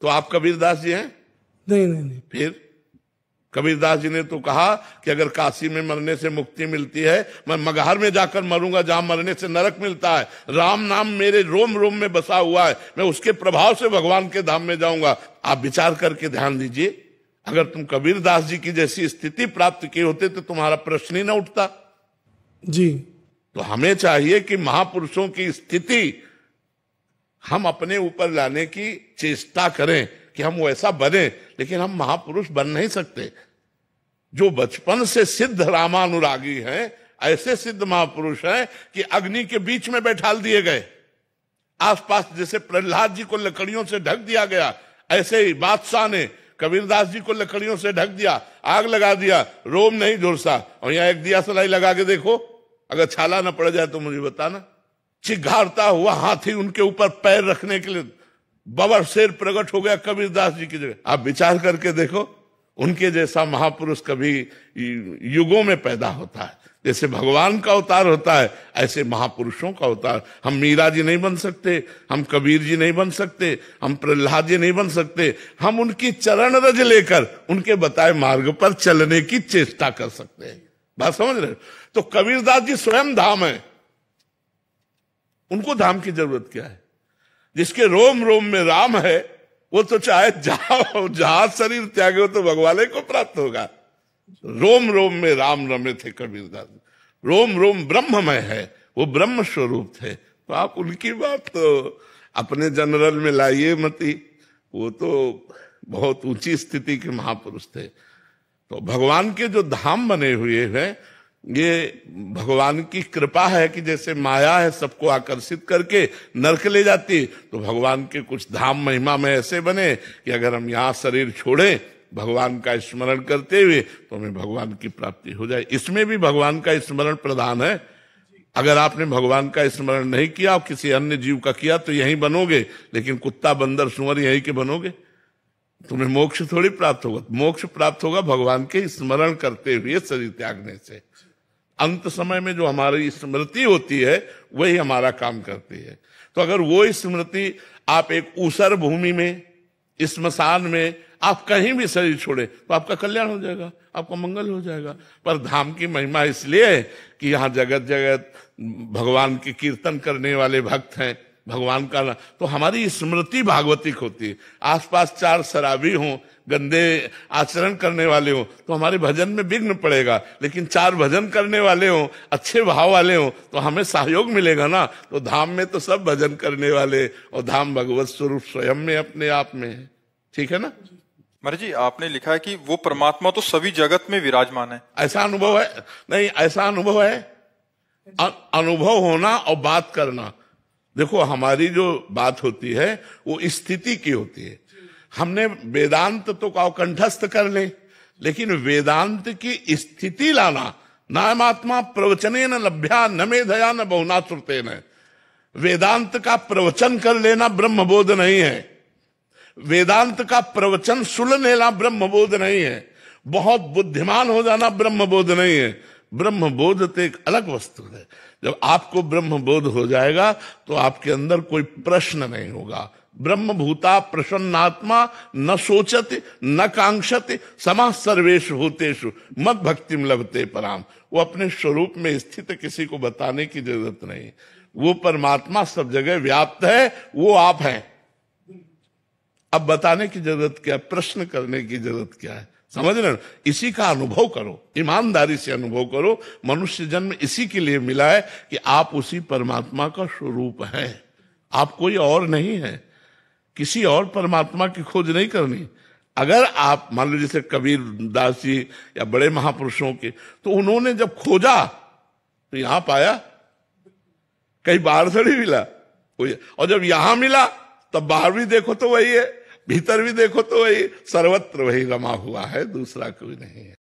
तो आप कबीरदास जी हैं? नहीं नहीं नहीं। फिर कबीरदास जी ने तो कहा कि अगर काशी में मरने से मुक्ति मिलती है, मैं मगहर में जाकर मरूंगा जहां मरने से नरक मिलता है। राम नाम मेरे रोम रोम में बसा हुआ है, मैं उसके प्रभाव से भगवान के धाम में जाऊंगा। आप विचार करके ध्यान दीजिए, अगर तुम कबीरदास जी की जैसी स्थिति प्राप्त किए होते तो तुम्हारा प्रश्न ही ना उठता जी। तो हमें चाहिए कि महापुरुषों की स्थिति हम अपने ऊपर लाने की चेष्टा करें कि हम वैसा बने, लेकिन हम महापुरुष बन नहीं सकते। जो बचपन से सिद्ध रामानुरागी हैं, ऐसे सिद्ध महापुरुष हैं कि अग्नि के बीच में बैठाल दिए गए। आसपास जैसे प्रहलाद जी को लकड़ियों से ढक दिया गया, ऐसे ही बादशाह ने कबीरदास जी को लकड़ियों से ढक दिया, आग लगा दिया, रोम नहीं झुलसा। और यहाँ एक दिया सलाई लगा के देखो, अगर छाला न पड़ जाए तो मुझे बताना। चिघारता हुआ हाथी उनके ऊपर पैर रखने के लिए बबर शेर प्रकट हो गया कबीरदास जी की जगह। आप विचार करके देखो, उनके जैसा महापुरुष कभी युगों में पैदा होता है। जैसे भगवान का अवतार होता है, ऐसे महापुरुषों का अवतार। हम मीरा जी नहीं बन सकते, हम कबीर जी नहीं बन सकते, हम प्रहलाद जी नहीं बन सकते। हम उनकी चरण रज लेकर उनके बताए मार्ग पर चलने की चेष्टा कर सकते हैं। बात समझ रहे? तो कबीरदास जी स्वयं धाम है, उनको धाम की जरूरत क्या है? जिसके रोम रोम में राम है, वो तो चाहे जहां शरीर त्यागे हो तो भगवान को प्राप्त होगा। रोम रोम में राम रमे थे कबीरदास, रोम रोम ब्रह्ममय है, वो ब्रह्म स्वरूप थे। तो आप उनकी बात तो अपने जनरल में लाइए मती, वो तो बहुत ऊंची स्थिति के महापुरुष थे। तो भगवान के जो धाम बने हुए हैं, ये भगवान की कृपा है कि जैसे माया है सबको आकर्षित करके नरक ले जाती, तो भगवान के कुछ धाम महिमा में ऐसे बने कि अगर हम यहाँ शरीर छोड़ें भगवान का स्मरण करते हुए तो हमें भगवान की प्राप्ति हो जाए। इसमें भी भगवान का स्मरण प्रधान है। अगर आपने भगवान का स्मरण नहीं किया और किसी अन्य जीव का किया तो यहीं बनोगे, लेकिन कुत्ता बंदर सुअर यहीं के बनोगे, तुम्हें मोक्ष थोड़ी प्राप्त होगा। मोक्ष प्राप्त होगा भगवान के स्मरण करते हुए शरीर त्यागने से। अंत समय में जो हमारी स्मृति होती है वही हमारा काम करती है। तो अगर वो स्मृति आप एक ऊसर भूमि में, स्मशान में, आप कहीं भी शरीर छोड़े तो आपका कल्याण हो जाएगा, आपका मंगल हो जाएगा। पर धाम की महिमा इसलिए है कि यहाँ जगत जगत भगवान की कीर्तन करने वाले भक्त हैं, भगवान का तो हमारी स्मृति भागवतिक होती है। आसपास चार शराबी हों, गंदे आचरण करने वाले हों तो हमारे भजन में विघ्न पड़ेगा, लेकिन चार भजन करने वाले हों, अच्छे भाव वाले हों तो हमें सहयोग मिलेगा ना। तो धाम में तो सब भजन करने वाले, और धाम भगवत स्वरूप स्वयं में अपने आप में है। ठीक है ना? महाराज जी, आपने लिखा है कि वो परमात्मा तो सभी जगत में विराजमान है, ऐसा अनुभव है? नहीं, ऐसा अनुभव है। अनुभव होना और बात करना, देखो हमारी जो बात होती है वो स्थिति की होती है। हमने वेदांत तो कंठस्थ कर ले, लेकिन वेदांत की स्थिति लाना, नामात्मा प्रवचने न लभ्या न मेधया न बहुना श्रुते न। वेदांत का प्रवचन कर लेना ब्रह्मबोध नहीं है। वेदांत का प्रवचन सुन लेना ब्रह्मबोध नहीं है। बहुत बुद्धिमान हो जाना ब्रह्मबोध नहीं है। ब्रह्मबोध तो एक अलग वस्तु है। जब आपको ब्रह्मबोध हो जाएगा तो आपके अंदर कोई प्रश्न नहीं होगा। ब्रह्मभूता प्रसन्नात्मा न सोचति न कांक्षति समाः सर्वेषु भूतेषु मद भक्तिम लभते पराम। वो अपने स्वरूप में स्थित, किसी को बताने की जरूरत नहीं। वो परमात्मा सब जगह व्याप्त है, वो आप हैं। अब बताने की जरूरत क्या, प्रश्न करने की जरूरत क्या है? समझ रहे? इसी का अनुभव करो, ईमानदारी से अनुभव करो। मनुष्य जन्म इसी के लिए मिला है कि आप उसी परमात्मा का स्वरूप है, आप कोई और नहीं है। किसी और परमात्मा की खोज नहीं करनी। अगर आप मान लो जैसे कबीर दास जी या बड़े महापुरुषों के, तो उन्होंने जब खोजा तो यहां पाया, कहीं बाहर से नहीं मिला। और जब यहां मिला तब बाहर भी देखो तो वही है, भीतर भी देखो तो वही, सर्वत्र वही रमा हुआ है, दूसरा कोई नहीं है।